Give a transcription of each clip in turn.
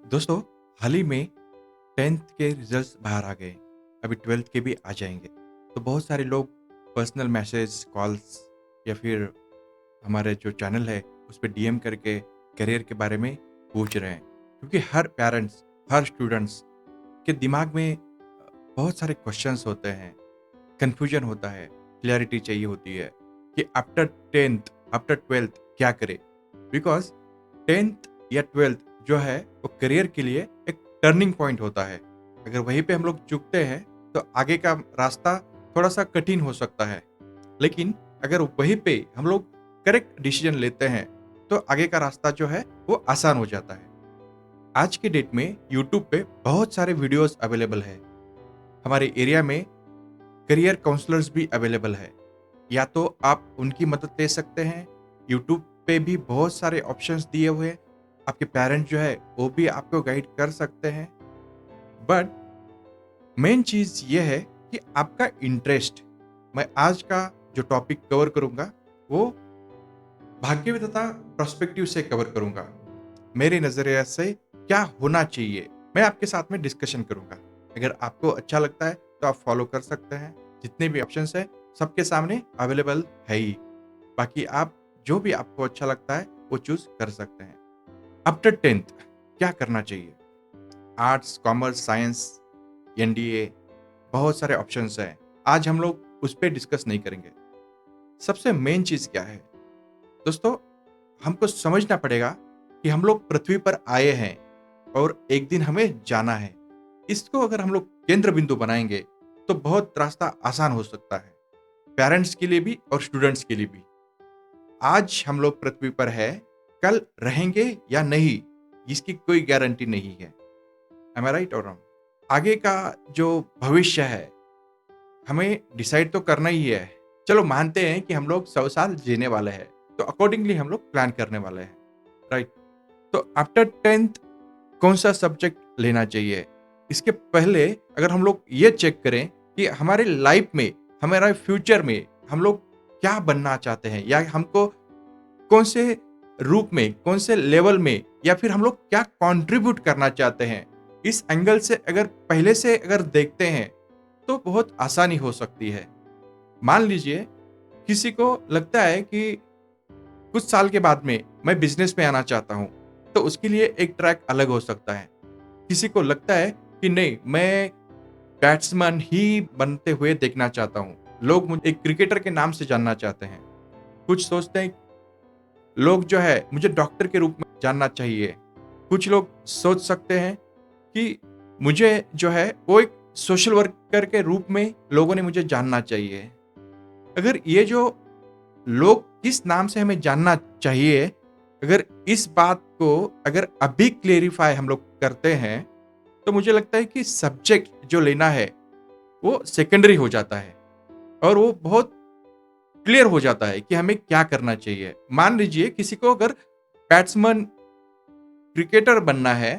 दोस्तों, हाल ही में 10th के रिजल्ट्स बाहर आ गए। अभी 12th के भी आ जाएंगे। तो बहुत सारे लोग पर्सनल मैसेज, कॉल्स या फिर हमारे जो चैनल है उस पे डीएम करके करियर के बारे में पूछ रहे हैं। क्योंकि हर पेरेंट्स, हर स्टूडेंट्स के दिमाग में बहुत सारे क्वेश्चंस होते हैं, कन्फ्यूजन होता है, क्लैरिटी चाहिए होती है कि आफ्टर 10th, आफ्टर 12th क्या करें। बिकॉज 10th या 12th जो है वो करियर के लिए एक टर्निंग पॉइंट होता है। अगर वहीं पे हम लोग चूकते हैं तो आगे का रास्ता थोड़ा सा कठिन हो सकता है। लेकिन अगर वहीं पे हम लोग करेक्ट डिसीजन लेते हैं तो आगे का रास्ता जो है वो आसान हो जाता है। आज के डेट में यूट्यूब पे बहुत सारे वीडियोस अवेलेबल है। हमारे एरिया में करियर काउंसलर्स भी अवेलेबल है। या तो आप उनकी मदद ले सकते हैं। यूट्यूब पे भी बहुत सारे ऑप्शंस दिए हुए हैं। आपके पेरेंट्स जो है वो भी आपको गाइड कर सकते हैं। बट मेन चीज ये है कि आपका इंटरेस्ट। मैं आज का जो टॉपिक कवर करूंगा वो भाग्य तथा प्रोस्पेक्टिव से कवर करूंगा। मेरे नजरिए से क्या होना चाहिए, मैं आपके साथ में डिस्कशन करूंगा। अगर आपको अच्छा लगता है तो आप फॉलो कर सकते हैं। जितने भी ऑप्शंस है सबके सामने अवेलेबल है ही। बाकी आप जो भी आपको अच्छा लगता है वो चूज कर सकते हैं। आफ्टर 10th क्या करना चाहिए? आर्ट्स, कॉमर्स, साइंस, एनडीए, बहुत सारे ऑप्शंस हैं। आज हम लोग उस पर डिस्कस नहीं करेंगे। सबसे मेन चीज क्या है दोस्तों, हमको समझना पड़ेगा कि हम लोग पृथ्वी पर आए हैं और एक दिन हमें जाना है। इसको अगर हम लोग केंद्र बिंदु बनाएंगे तो बहुत रास्ता आसान हो सकता है, पेरेंट्स के लिए भी और स्टूडेंट्स के लिए भी। आज हम लोग पृथ्वी पर है, कल रहेंगे या नहीं इसकी कोई गारंटी नहीं है। एम आई राइट और रॉन्ग? आगे का जो भविष्य है हमें डिसाइड तो करना ही है। चलो मानते हैं कि हम लोग 100 साल जीने वाले हैं, तो अकॉर्डिंगली हम लोग प्लान करने वाले हैं, राइट? तो आफ्टर 10th कौन सा सब्जेक्ट लेना चाहिए? इसके पहले अगर हम लोग ये चेक करें कि हमारे लाइफ में, हमारे फ्यूचर में हम लोग क्या बनना चाहते हैं, या हमको कौन से रूप में, कौन से लेवल में, या फिर हम लोग क्या कंट्रीब्यूट करना चाहते हैं, इस एंगल से अगर पहले से अगर देखते हैं तो बहुत आसानी हो सकती है। मान लीजिए किसी को लगता है कि कुछ साल के बाद में मैं बिजनेस में आना चाहता हूं, तो उसके लिए एक ट्रैक अलग हो सकता है। किसी को लगता है कि नहीं, मैं बैट्समैन ही बनते हुए देखना चाहता हूं, लोग मुझे एक क्रिकेटर के नाम से जानना चाहते हैं। कुछ सोचते हैं लोग जो है मुझे डॉक्टर के रूप में जानना चाहिए। कुछ लोग सोच सकते हैं कि मुझे जो है वो एक सोशल वर्कर के रूप में लोगों ने मुझे जानना चाहिए। अगर ये जो लोग किस नाम से हमें जानना चाहिए, अगर इस बात को अगर अभी क्लेरिफाई हम लोग करते हैं तो मुझे लगता है कि सब्जेक्ट जो लेना है वो सेकेंडरी हो जाता है और वो बहुत क्लियर हो जाता है कि हमें क्या करना चाहिए। मान लीजिए किसी को अगर बैट्समैन, क्रिकेटर बनना है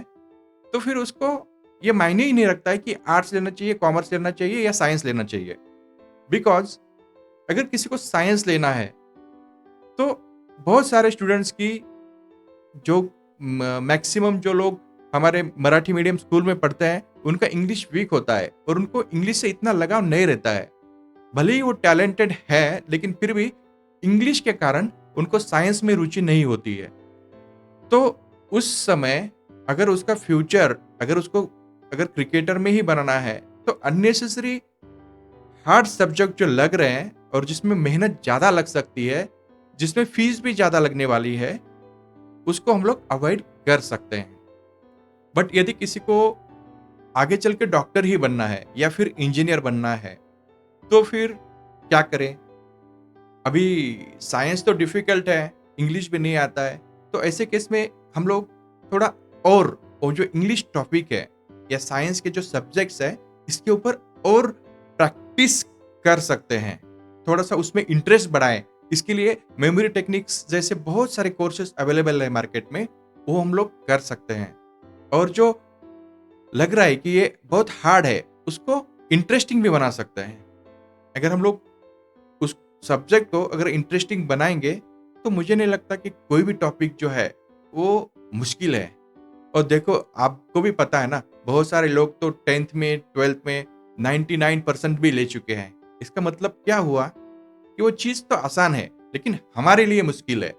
तो फिर उसको ये मायने ही नहीं रखता है कि आर्ट्स लेना चाहिए, कॉमर्स लेना चाहिए या साइंस लेना चाहिए। बिकॉज अगर किसी को साइंस लेना है तो बहुत सारे स्टूडेंट्स की जो मैक्सिमम जो लोग हमारे मराठी मीडियम स्कूल में पढ़ते हैं उनका इंग्लिश वीक होता है और उनको इंग्लिश से इतना लगाव नहीं रहता है। भले ही वो टैलेंटेड है लेकिन फिर भी इंग्लिश के कारण उनको साइंस में रुचि नहीं होती है। तो उस समय अगर उसका फ्यूचर, अगर उसको अगर क्रिकेटर में ही बनाना है तो अननेसेसरी हार्ड सब्जेक्ट जो लग रहे हैं और जिसमें मेहनत ज्यादा लग सकती है, जिसमें फीस भी ज्यादा लगने वाली है, उसको हम लोग अवॉइड कर सकते हैं। बट यदि किसी को आगे चल के डॉक्टर ही बनना है या फिर इंजीनियर बनना है तो फिर क्या करें? अभी साइंस तो डिफिकल्ट है, इंग्लिश भी नहीं आता है। तो ऐसे केस में हम लोग थोड़ा और वो जो इंग्लिश टॉपिक है या साइंस के जो सब्जेक्ट्स है इसके ऊपर और प्रैक्टिस कर सकते हैं, थोड़ा सा उसमें इंटरेस्ट बढ़ाएं। इसके लिए मेमोरी टेक्निक्स जैसे बहुत सारे कोर्सेज अवेलेबल है मार्केट में, वो हम लोग कर सकते हैं। और जो लग रहा है कि ये बहुत हार्ड है उसको इंटरेस्टिंग भी बना सकते हैं। अगर हम लोग उस सब्जेक्ट को अगर इंटरेस्टिंग बनाएंगे तो मुझे नहीं लगता कि कोई भी टॉपिक जो है वो मुश्किल है। और देखो, आपको भी पता है ना, बहुत सारे लोग तो 10th में 12th में 99% भी ले चुके हैं। इसका मतलब क्या हुआ कि वो चीज़ तो आसान है, लेकिन हमारे लिए मुश्किल है।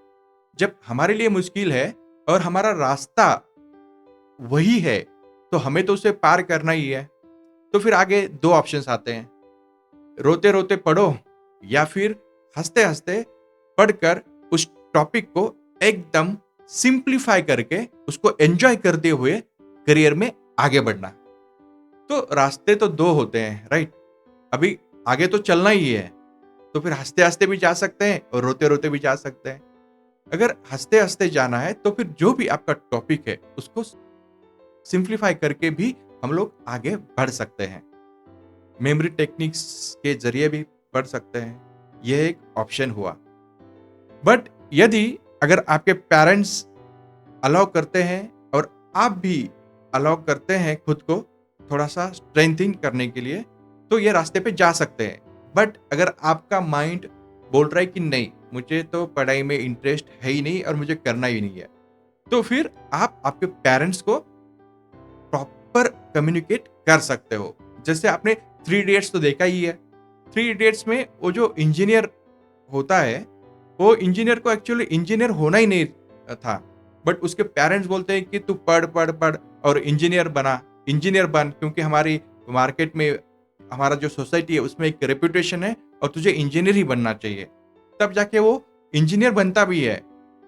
जब हमारे लिए मुश्किल है और हमारा रास्ता वही है, तो हमें तो उसे पार करना ही है। तो फिर आगे 2 ऑप्शंस आते हैं, रोते-रोते पढ़ो या फिर हँसते-हँसते पढ़कर उस टॉपिक को एकदम सिंप्लीफाई करके उसको एन्जॉय करते हुए करियर में आगे बढ़ना। तो रास्ते तो 2 होते हैं, राइट? अभी आगे तो चलना ही है, तो फिर हँसते-हँसते भी जा सकते हैं और रोते-रोते भी जा सकते हैं। अगर हँसते-हँसते जाना है, तो फिर जो भी आपका टॉपिक है, उसको सिंप्लीफाई करके भी हम लोग आगे बढ़ सकते हैं। मेमोरी टेक्निक्स के ज़रिए भी पढ़ सकते हैं। यह एक ऑप्शन हुआ। बट यदि अगर आपके पेरेंट्स अलाउ करते हैं और आप भी अलाउ करते हैं खुद को थोड़ा-सा स्ट्रेंथिंग करने के लिए, तो ये रास्ते पे जा सकते हैं। बट अगर आपका माइंड बोल रहा है कि नहीं, मुझे तो पढ़ाई में इंटरेस्ट है ही नहीं और मुझे करना ही नहीं है, तो फिर आप आपके पेरेंट्स को प्रॉपर कम्युनिकेट कर सकते हो। जैसे आपने थ्री इडियट्स तो देखा ही है। थ्री इडियट्स में वो जो इंजीनियर होता है, वो इंजीनियर को एक्चुअली इंजीनियर होना ही नहीं था। बट उसके पेरेंट्स बोलते हैं कि तू पढ़, पढ़, पढ़ और इंजीनियर बन, क्योंकि हमारी मार्केट में हमारा जो सोसाइटी है उसमें एक रेपुटेशन है और तुझे इंजीनियर ही बनना चाहिए। तब जाके वो इंजीनियर बनता भी है।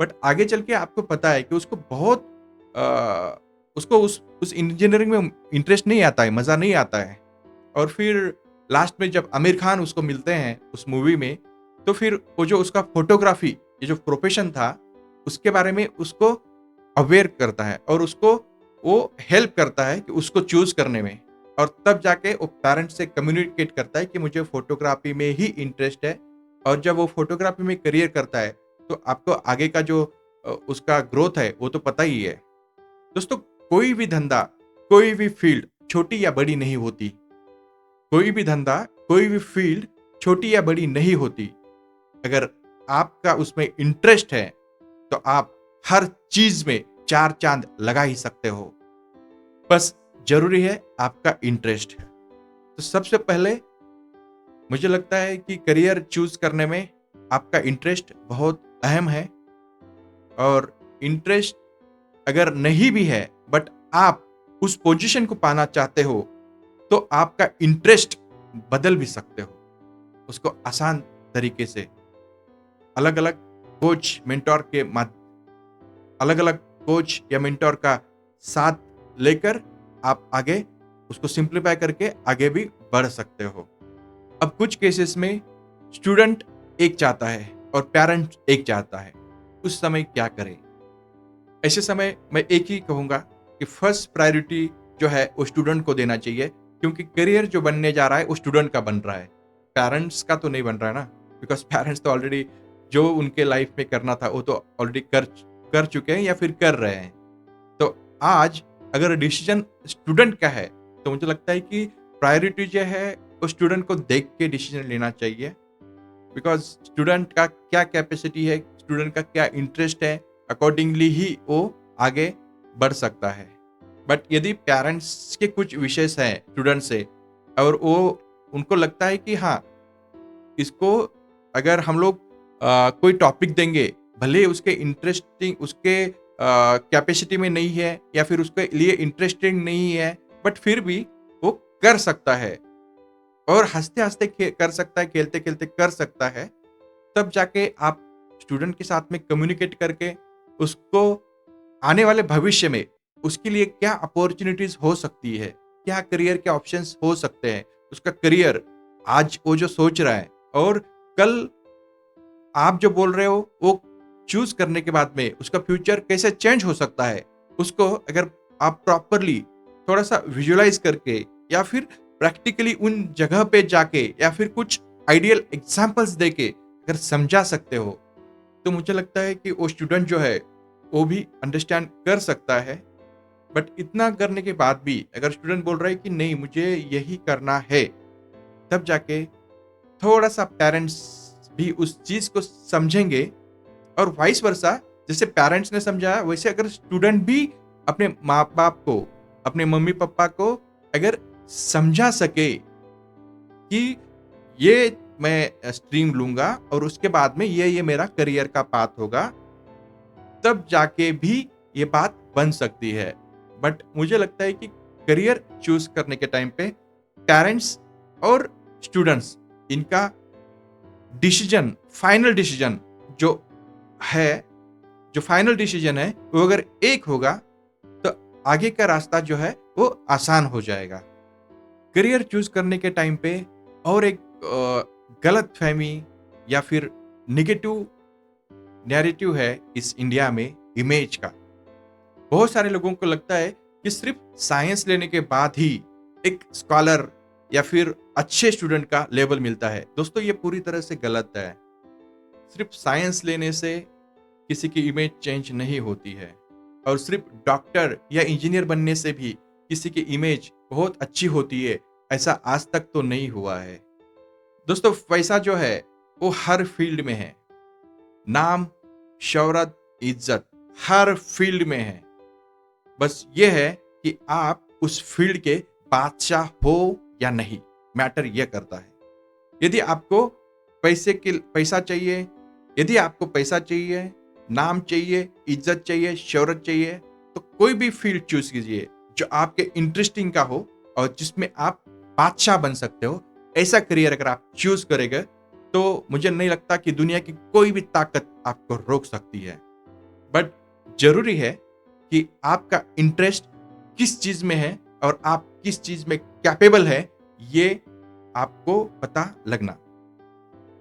बट आगे चल के आपको पता है कि उसको बहुत उसको उस इंजीनियरिंग में इंटरेस्ट नहीं आता है, मज़ा नहीं आता है। और फिर लास्ट में जब आमिर खान उसको मिलते हैं उस मूवी में, तो फिर वो जो उसका फ़ोटोग्राफ़ी, ये जो प्रोफ़ेशन था, उसके बारे में उसको अवेयर करता है और उसको वो हेल्प करता है कि उसको चूज़ करने में। और तब जाके वो पेरेंट्स से कम्युनिकेट करता है कि मुझे फ़ोटोग्राफ़ी में ही इंटरेस्ट है। और जब वो फ़ोटोग्राफ़ी में करियर करता है, तो आपको आगे का जो उसका ग्रोथ है, वो तो पता ही है। दोस्तों, कोई भी धंधा, कोई भी फ़ील्ड छोटी या बड़ी नहीं होती। कोई भी धंधा, कोई भी फ़ील्ड छोटी या बड़ी नहीं होती। अगर आपका उसमें इंटरेस्ट है, तो आप हर चीज़ में 4 चाँद लगा ही सकते हो। बस ज़रूरी है आपका इंटरेस्ट। तो सबसे पहले मुझे लगता है कि करियर चूज़ करने में आपका इंटरेस्ट बहुत अहम है। और इंटरेस्ट अगर नहीं भी है, बट आप उस पोजीशन को पाना चाहते हो, तो आपका इंटरेस्ट बदल भी सकते हो उसको आसान तरीके से। अलग अलग कोच मेंटोर के माध्यम अलग अलग कोच या मेंटोर का साथ लेकर आप आगे उसको सिंप्लीफाई करके आगे भी बढ़ सकते हो। अब कुछ केसेस में स्टूडेंट एक चाहता है और पेरेंट एक चाहता है, उस समय क्या करें? ऐसे समय मैं एक ही कहूँगा कि फर्स्ट प्रायोरिटी जो है वो स्टूडेंट को देना चाहिए, क्योंकि करियर जो बनने जा रहा है वो स्टूडेंट का बन रहा है, पेरेंट्स का तो नहीं बन रहा है ना। बिकॉज पेरेंट्स तो ऑलरेडी जो उनके लाइफ में करना था वो तो ऑलरेडी कर कर चुके हैं या फिर कर रहे हैं। तो आज अगर डिसीजन स्टूडेंट का है, तो मुझे लगता है कि प्रायोरिटी जो है वो स्टूडेंट को देख के डिसीजन लेना चाहिए। बिकॉज स्टूडेंट का क्या कैपेसिटी है, स्टूडेंट का क्या इंटरेस्ट है, अकॉर्डिंगली ही वो आगे बढ़ सकता है। बट यदि पेरेंट्स के कुछ विशेष हैं स्टूडेंट से और वो उनको लगता है कि हाँ, इसको अगर हम लोग कोई टॉपिक देंगे, भले ही उसके इंटरेस्टिंग उसके कैपेसिटी में नहीं है या फिर उसके लिए इंटरेस्टिंग नहीं है, बट फिर भी वो कर सकता है और हँसते-हँसते कर सकता है, खेलते-खेलते कर सकता है। तब जाके आप स्टूडेंट के साथ में कम्युनिकेट करके उसको आने वाले भविष्य में उसके लिए क्या अपॉर्च्युनिटीज़ हो सकती है, क्या करियर के ऑप्शंस हो सकते हैं, उसका करियर आज वो जो सोच रहा है और कल आप जो बोल रहे हो वो चूज़ करने के बाद में उसका फ्यूचर कैसे चेंज हो सकता है, उसको अगर आप प्रॉपरली थोड़ा-सा विजुअलाइज़ करके या फिर प्रैक्टिकली उन जगह पे जाके या फिर कुछ आइडियल एग्ज़ाम्पल्स देके अगर समझा सकते हो, तो मुझे लगता है कि वो स्टूडेंट जो है, वो भी अंडरस्टैंड कर सकता है। बट इतना करने के बाद भी अगर स्टूडेंट बोल रहा है कि नहीं मुझे यही करना है, तब जाके थोड़ा-सा पेरेंट्स भी उस चीज़ को समझेंगे और वाइस वर्सा, जैसे पेरेंट्स ने समझा वैसे अगर स्टूडेंट भी अपने माँ बाप को, अपने मम्मी पापा को अगर समझा सके कि ये मैं स्ट्रीम लूंगा और उसके बाद में ये मेरा करियर का पाथ होगा, तब जाके भी ये बात बन सकती है। बट मुझे लगता है कि करियर चूज करने के टाइम पे पेरेंट्स और स्टूडेंट्स, इनका डिसीजन, फाइनल डिसीजन जो है, जो फाइनल डिसीजन है, वो अगर एक होगा तो आगे का रास्ता जो है वो आसान हो जाएगा। करियर चूज करने के टाइम पे और एक गलत फहमी या फिर निगेटिव नैरेटिव है इस इंडिया में इमेज का। बहुत सारे लोगों को लगता है कि सिर्फ साइंस लेने के बाद ही एक स्कॉलर या फिर अच्छे स्टूडेंट का लेवल मिलता है। दोस्तों, ये पूरी तरह से गलत है। सिर्फ साइंस लेने से किसी की इमेज चेंज नहीं होती है, और सिर्फ डॉक्टर या इंजीनियर बनने से भी किसी की इमेज बहुत अच्छी होती है, ऐसा आज तक तो नहीं हुआ है। दोस्तों, पैसा जो है वो हर फील्ड में है। नाम, शोहरत, इज्जत हर फील्ड में है। बस ये है कि आप उस फील्ड के बादशाह हो या नहीं, मैटर ये करता है। यदि आपको पैसा चाहिए, यदि आपको पैसा चाहिए, नाम चाहिए, इज्जत चाहिए, शोहरत चाहिए, तो कोई भी फील्ड चूज कीजिए जो आपके इंटरेस्टिंग का हो और जिसमें आप बादशाह बन सकते हो। ऐसा करियर अगर आप चूज करेंगे तो मुझे नहीं लगता कि दुनिया की कोई भी ताकत आपको रोक सकती है। बट जरूरी है कि आपका इंटरेस्ट किस चीज में है और आप किस चीज में कैपेबल है, ये आपको पता लगना।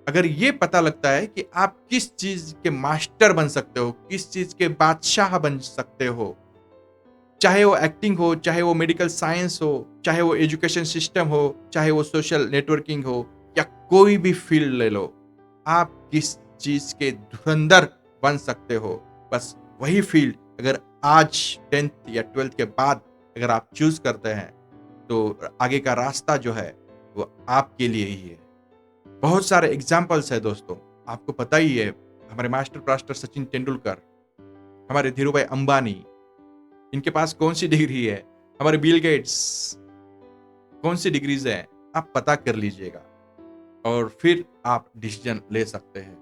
अगर ये पता लगता है कि आप किस चीज के मास्टर बन सकते हो, किस चीज के बादशाह बन सकते हो, चाहे वो एक्टिंग हो, चाहे वो मेडिकल साइंस हो, चाहे वो एजुकेशन सिस्टम हो, चाहे वो सोशल नेटवर्किंग हो, या कोई भी फील्ड ले लो, आप किस चीज के धुरंधर बन सकते हो, बस वही फील्ड अगर आज 10th या 12th के बाद अगर आप चूज करते हैं तो आगे का रास्ता जो है वो आपके लिए ही है। बहुत सारे एग्जाम्पल्स है दोस्तों, आपको पता ही है। हमारे मास्टर ब्लास्टर सचिन तेंदुलकर, हमारे धीरूभाई अंबानी, इनके पास कौन सी डिग्री है, हमारे बिल गेट्स कौन सी डिग्रीज है, आप पता कर लीजिएगा और फिर आप डिसीजन ले सकते हैं।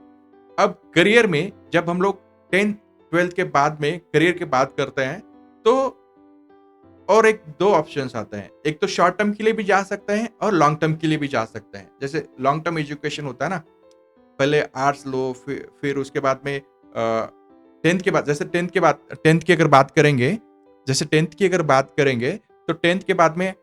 अब करियर में जब हम लोग 10th 12th के बाद में करियर की बात करते हैं तो और एक दो ऑप्शंस आते हैं। एक तो शॉर्ट टर्म के लिए भी जा सकते हैं और लॉन्ग टर्म के लिए भी जा सकते हैं। जैसे लॉन्ग टर्म एजुकेशन होता है ना, पहले आर्ट्स लो, फिर उसके बाद में 10th के बाद, जैसे 10th के बाद 10th की अगर बात करेंगे, जैसे 10th की अगर बात करेंगे तो 10th के बाद में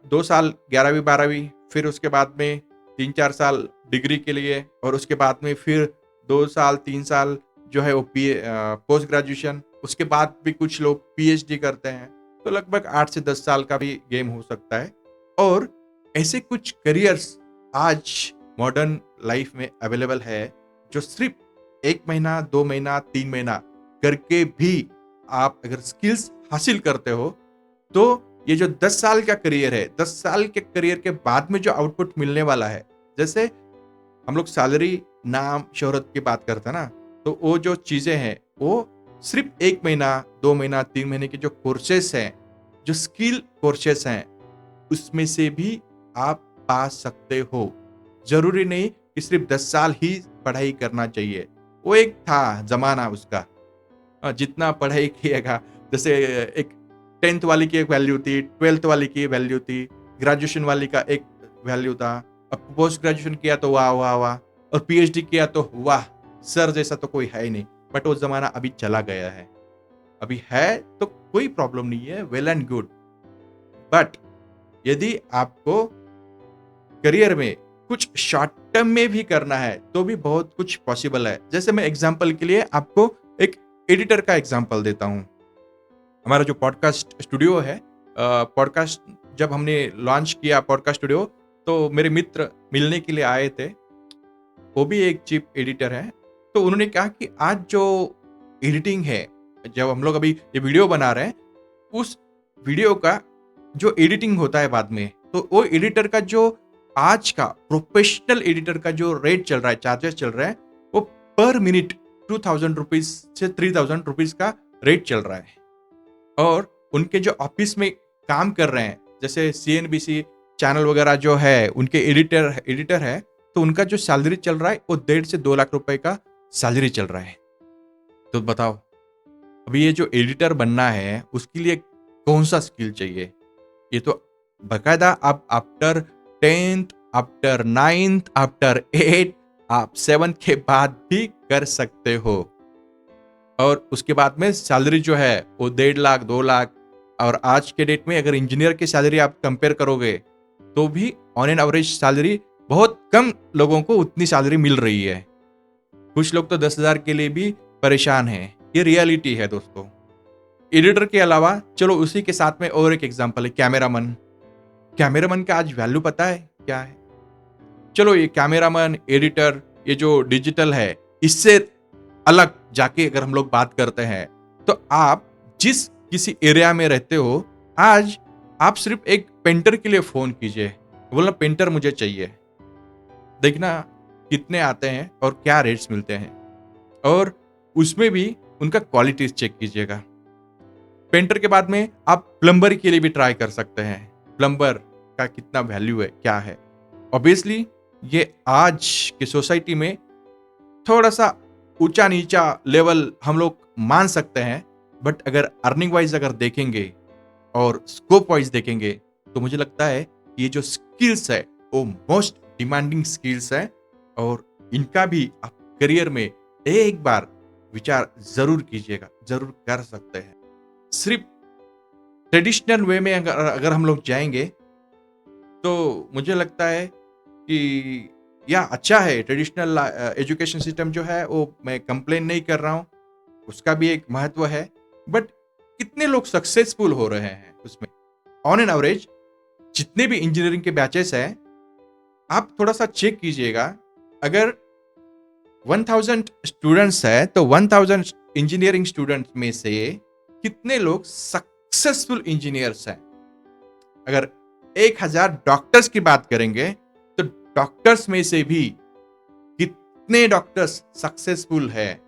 2 साल 11वीं 12वीं, फिर उसके बाद में 3-4 साल डिग्री के लिए, और उसके बाद में फिर 2 साल 3 साल जो है वो पोस्ट ग्रेजुएशन। उसके बाद भी कुछ लोग पीएचडी करते हैं, तो लगभग 8 से 10 साल का भी गेम हो सकता है। और ऐसे कुछ करियर्स आज मॉडर्न लाइफ में अवेलेबल है जो सिर्फ 1 महीना, 2 महीना, 3 महीना करके भी आप अगर स्किल्स हासिल करते हो तो ये जो 10 साल का करियर है, 10 साल के करियर के बाद में जो आउटपुट मिलने वाला है, जैसे हम लोग सैलरी, नाम, शोहरत की बात करते हैं ना, तो वो जो चीजें हैं वो सिर्फ 1 महीना, 2 महीना, 3 महीने के जो कोर्सेस हैं, जो स्किल कोर्सेस हैं, उसमें से भी आप पा सकते हो। जरूरी नहीं कि सिर्फ 10 साल ही पढ़ाई करना चाहिए। वो एक था जमाना उसका, जितना पढ़ाई किएगा, जैसे एक 10th वाली की एक वैल्यू थी, 12th वाली की वैल्यू थी, ग्रेजुएशन वाली का एक वैल्यू था। अब पोस्ट ग्रेजुएशन किया तो वाह वाह वाह, और पीएचडी किया तो वाह, सर जैसा तो कोई है ही नहीं। बट वो जमाना अभी चला गया है। अभी है तो कोई प्रॉब्लम नहीं है, वेल एंड गुड। बट यदि आपको करियर में कुछ शॉर्ट टर्म में भी करना है तो भी बहुत कुछ पॉसिबल है। जैसे मैं एग्जांपल के लिए आपको एक एडिटर का एग्जांपल देता हूं। हमारा जो पॉडकास्ट स्टूडियो है, पॉडकास्ट जब हमने लॉन्च किया पॉडकास्ट स्टूडियो, तो मेरे मित्र मिलने के लिए आए थे। वो भी एक चीफ एडिटर है। तो उन्होंने कहा कि आज जो एडिटिंग है, जब हम लोग अभी ये वीडियो बना रहे हैं, उस वीडियो का जो एडिटिंग होता है बाद में, तो वो एडिटर का जो आज का प्रोफेशनल एडिटर का जो रेट चल रहा है, चार्जेस चल रहा है, वो पर मिनट 2000 रुपीज से 3000 रुपीज का रेट चल रहा है। और उनके जो ऑफिस में काम कर रहे हैं, जैसे सीएनबीसी चैनल वगैरह जो है, उनके एडिटर है, तो उनका जो सैलरी चल रहा है वो 1.5 से 2 लाख रुपए का सैलरी चल रहा है। तो बताओ, अभी ये जो एडिटर बनना है उसके लिए कौन सा स्किल चाहिए? ये तो बकायदा आप after 10th, after 9th, after 8th, आप 7th के बाद भी कर सकते हो। और उसके बाद में सैलरी जो है वो 1.5 लाख 2 लाख, और आज के डेट में अगर इंजीनियर की सैलरी आप कंपेयर करोगे तो भी ऑन एन एवरेज सैलरी बहुत कम लोगों को उतनी सैलरी मिल रही है। कुछ लोग तो 10,000 के लिए भी परेशान हैं। ये रियलिटी है दोस्तों। एडिटर के अलावा चलो उसी के साथ में और एक एग्जांपल है, कैमरामैन। कैमरामैन का आज वैल्यू पता है क्या है? चलो ये कैमरामैन, एडिटर, ये जो डिजिटल है, इससे अलग जाके अगर हम लोग बात करते हैं, तो आप जिस किसी एरिया में रहते हो, आज आप सिर्फ एक पेंटर के लिए फोन कीजिए, बोलना पेंटर मुझे चाहिए, देखना कितने आते हैं और क्या रेट्स मिलते हैं, और उसमें भी उनका क्वालिटी चेक कीजिएगा। पेंटर के बाद में आप प्लम्बर के लिए भी ट्राई कर सकते हैं, प्लम्बर का कितना वैल्यू है, क्या है। ऑब्वियसली ये आज की सोसाइटी में थोड़ा सा ऊंचा नीचा लेवल हम लोग मान सकते हैं, बट अगर अर्निंग वाइज अगर देखेंगे और स्कोप वाइज देखेंगे तो मुझे लगता है कि ये जो स्किल्स है वो मोस्ट डिमांडिंग स्किल्स है, और इनका भी आप करियर में एक बार विचार जरूर कीजिएगा, जरूर कर सकते हैं। सिर्फ ट्रेडिशनल वे में अगर अगर हम लोग जाएंगे तो मुझे लगता है कि या अच्छा है, ट्रेडिशनल एजुकेशन सिस्टम जो है वो मैं कंप्लेन नहीं कर रहा हूँ, उसका भी एक महत्व है, बट कितने लोग सक्सेसफुल हो रहे हैं उसमें? ऑन एन एवरेज जितने भी इंजीनियरिंग के बैचेस हैं, आप थोड़ा सा चेक कीजिएगा, अगर 1000 स्टूडेंट्स है तो 1000 इंजीनियरिंग स्टूडेंट्स में से कितने लोग सक्सेसफुल इंजीनियर्स हैं? अगर 1000 डॉक्टर्स की बात करेंगे तो डॉक्टर्स में से भी कितने डॉक्टर्स सक्सेसफुल है?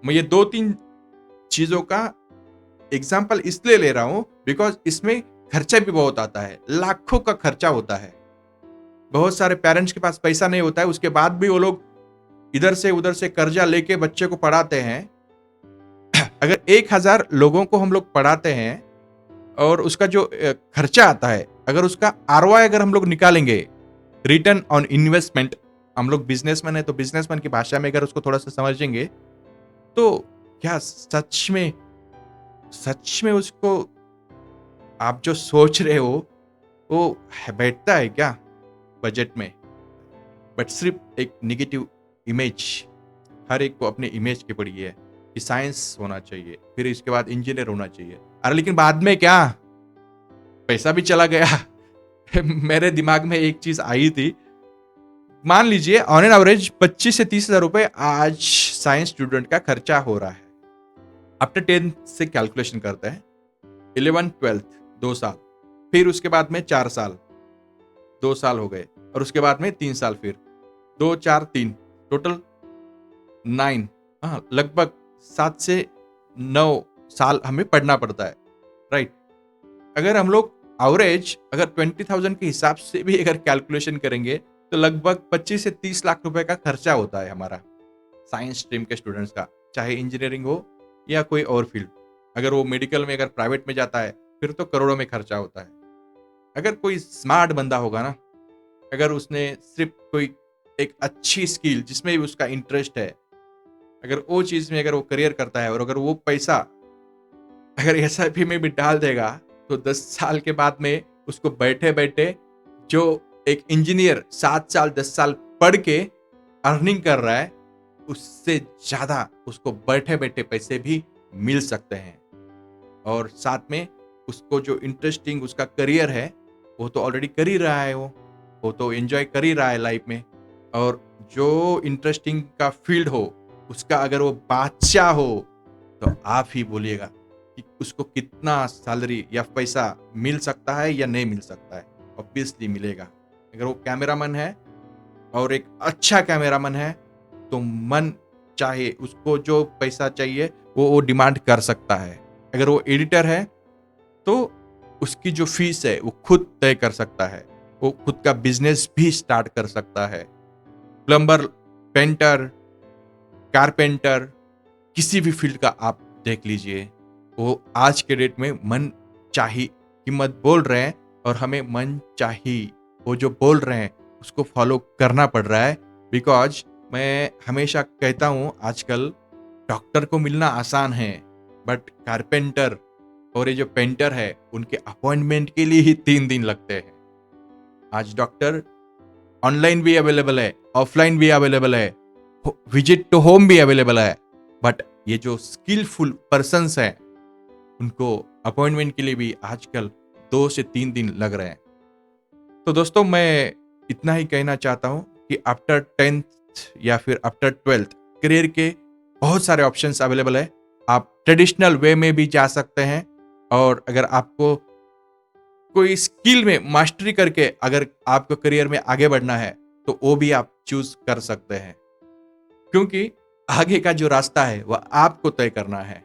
मैं ये 2-3 चीजों का एग्जाम्पल इसलिए ले रहा हूं बिकॉज इसमें खर्चा भी बहुत आता है, लाखों का खर्चा होता है। बहुत सारे पेरेंट्स के पास पैसा नहीं होता है, उसके बाद भी वो लोग इधर से उधर से कर्जा लेके बच्चे को पढ़ाते हैं। अगर 1000 लोगों को हम लोग पढ़ाते हैं और उसका जो खर्चा आता है, अगर उसका आरओआई अगर हम लोग निकालेंगे, रिटर्न ऑन इन्वेस्टमेंट, हम लोग बिजनेसमैन है तो बिजनेसमैन की भाषा में अगर उसको थोड़ा सा समझेंगे तो क्या सच में उसको आप जो सोच रहे हो वो बैठता है क्या बजट में? बट सिर्फ एक निगेटिव इमेज, हर एक को अपने इमेज की पड़ी है कि साइंस होना चाहिए, फिर इसके बाद इंजीनियर होना चाहिए। अरे लेकिन बाद में क्या, पैसा भी चला गया। मेरे दिमाग में एक चीज आई थी, मान लीजिए ऑन एन एवरेज 25 से 30,000 रुपए आज साइंस स्टूडेंट का खर्चा हो रहा है। आफ्टर 10th से कैलकुलेशन करते हैं, 11th 12th 2 साल, फिर उसके बाद में 4 साल, 2 साल हो गए, और उसके बाद में 3 साल, फिर 2 4 3, टोटल 9, हाँ लगभग 7 से 9 साल हमें पढ़ना पड़ता है, राइट। अगर हम लोग एवरेज अगर 20,000 के हिसाब से भी अगर कैलकुलेशन करेंगे तो लगभग 25 से 30 लाख रुपए का खर्चा होता है हमारा साइंस स्ट्रीम के स्टूडेंट्स का, चाहे इंजीनियरिंग हो या कोई और फील्ड। अगर वो मेडिकल में अगर प्राइवेट में जाता है फिर तो करोड़ों में खर्चा होता है। अगर कोई स्मार्ट बंदा होगा ना, अगर उसने सिर्फ कोई एक अच्छी स्किल जिसमें भी उसका इंटरेस्ट है, अगर वो चीज में अगर वो करियर करता है और अगर वो पैसा अगर एसआईपी में भी डाल देगा तो 10 साल के बाद में उसको बैठे बैठे जो एक इंजीनियर 7 साल 10 साल पढ़ के अर्निंग कर रहा है, उससे ज्यादा उसको बैठे बैठे पैसे भी मिल सकते हैं। और साथ में उसको जो इंटरेस्टिंग उसका करियर है वो तो ऑलरेडी कर ही रहा है, वो तो एंजॉय कर ही रहा है लाइफ में। और जो इंटरेस्टिंग का फील्ड हो उसका अगर वो बादशाह हो तो आप ही बोलिएगा कि उसको कितना सैलरी या पैसा मिल सकता है या नहीं मिल सकता है। ऑब्वियसली मिलेगा। अगर वो कैमरामैन है और एक अच्छा कैमरामैन है तो मन चाहे उसको जो पैसा चाहिए वो डिमांड कर सकता है। अगर वो एडिटर है तो उसकी जो फीस है वो खुद तय कर सकता है, वो खुद का बिजनेस भी स्टार्ट कर सकता है। प्लम्बर, पेंटर, कारपेंटर, किसी भी फील्ड का आप देख लीजिए, वो आज के डेट में मन चाही कीमत बोल रहे हैं और हमें मन चाही वो जो बोल रहे हैं उसको फॉलो करना पड़ रहा है। बिकॉज मैं हमेशा कहता हूँ आजकल डॉक्टर को मिलना आसान है, बट कारपेंटर और ये जो पेंटर है उनके अपॉइंटमेंट के लिए ही 3 दिन लगते हैं। आज डॉक्टर ऑनलाइन भी अवेलेबल है, ऑफलाइन भी अवेलेबल है, विजिट टू होम भी अवेलेबल है, बट ये जो स्किलफुल पर्सन्स हैं उनको अपॉइंटमेंट के लिए भी आजकल 2 से 3 दिन लग रहे हैं। तो दोस्तों मैं इतना ही कहना चाहता हूँ कि आफ्टर 10th या फिर आफ्टर 12th करियर के बहुत सारे ऑप्शंस अवेलेबल है। आप ट्रेडिशनल वे में भी जा सकते हैं, और अगर आपको कोई स्किल में मास्टरी करके अगर आपको करियर में आगे बढ़ना है तो वो भी आप चूज कर सकते हैं, क्योंकि आगे का जो रास्ता है वह आपको तय करना है।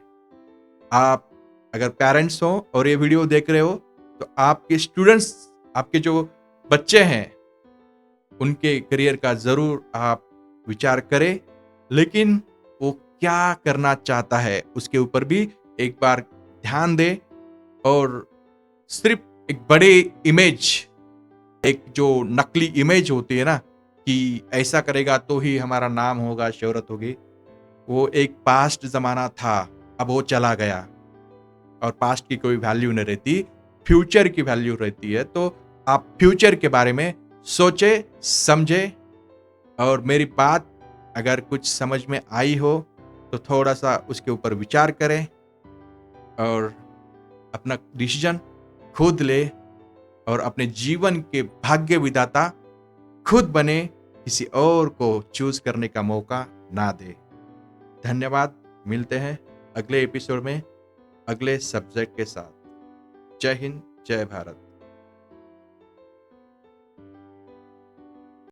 आप अगर पेरेंट्स हो और ये वीडियो देख रहे हो तो आपके स्टूडेंट्स, आपके जो बच्चे हैं उनके करियर का जरूर आप विचार करें, लेकिन वो क्या करना चाहता है उसके ऊपर भी एक बार ध्यान दें। और सिर्फ एक बड़े इमेज, एक जो नकली इमेज होती है ना कि ऐसा करेगा तो ही हमारा नाम होगा, शोहरत होगी, वो एक पास्ट जमाना था, अब वो चला गया। और पास्ट की कोई वैल्यू नहीं रहती, फ्यूचर की वैल्यू रहती है। तो आप फ्यूचर के बारे में सोचे समझे, और मेरी बात अगर कुछ समझ में आई हो तो थोड़ा सा उसके ऊपर विचार करें और अपना डिसीजन खुद ले, और अपने जीवन के भाग्य विधाता खुद बने, किसी और को चूज करने का मौका ना दे। धन्यवाद। मिलते हैं अगले एपिसोड में अगले सब्जेक्ट के साथ। जय हिंद, जय भारत।